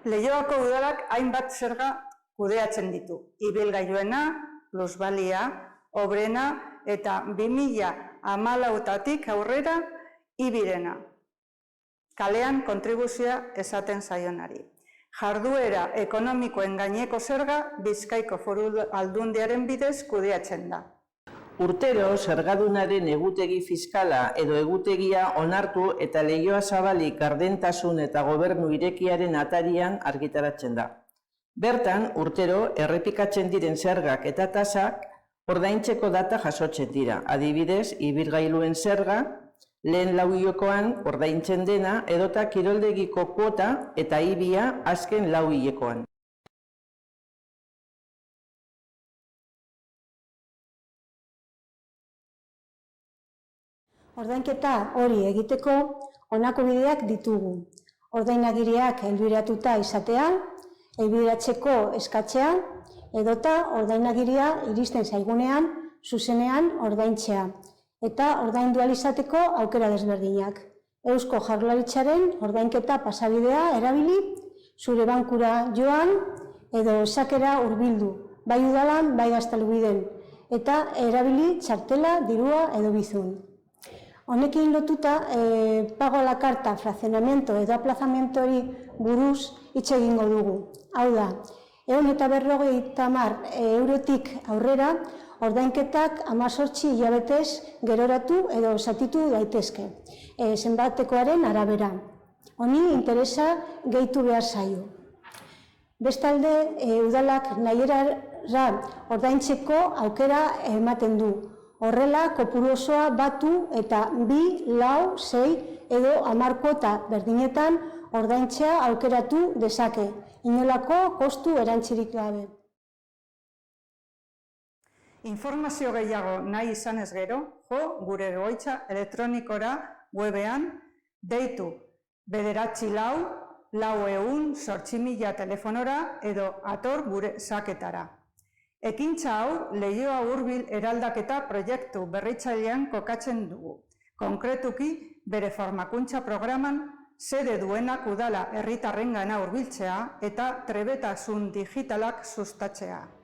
Leioako udalak hainbat zerga kudeatzen ditu. Ibilgailuena, plusbalia, obrena eta 2014 aurrera ibirena. Kalean kontribuzioa esaten zaionari. Jarduera ekonomikoen gaineko zerga Bizkaiko Foru Aldundiaren bidez kudeatzen da. Urtero, zergadunaren egutegi fiskala edo egutegia onartu eta Leioa Zabalik gardentasun eta gobernu irekiaren atarian argitaratzen da. Bertan, urtero, errepikatzen diren zergak eta tasak ordaintzeko data jasotzen dira. Adibidez, ibilgailuen zerga, lehen lauhilekoan ordaintzen dena edota kiroldegiko kuota eta ibia azken lauhilekoan. Ordainketa hori egiteko honako bideak ditugu. Ordainagiriak helbiratuta izatea, helbiratzeko eskatzea, edota ordainagiria iristen zaigunean zuzenean ordaintzea, eta ordaindu ahal izateko aukera desberdinak. Eusko Jaurlaritzaren ordainketa pasabidea erabili, zure bankura joan edo esakera hurbildu, bai udalan, bai gaztelubiden, eta erabili txartela, dirua edo bizun. Honekin lotuta, pago a la carta, frakzionamiento edo aplazamentori buruz hitz egingo dugu. Hau da, 150 eurotik aurrera, ordainketak 18 hilabetez geroratu edo zatitu daitezke, zenbatekoaren arabera. Honi interesa gehitu behar zaio. Bestalde, udalak nahierara ordaintzeko aukera ematen du. Horrela, kopuru osoa batu eta 2, 4, 6 edo 10 kuota berdinetan ordaintzea aukeratu dezake, inolako kostu erantzirik gabe. Informazio gehiago nahi izanez gero, jo gure egoitza elektronikora webean deitu 94400 telefonora edo ator gure saketara. Ekintza hau Leioa Hurbil eraldaketa proiektu berritzailean kokatzen dugu. Konkretuki, bere formakuntza programan sede duenak udala herritarrengana hurbiltzea eta trebetasun digitalak sustatzea.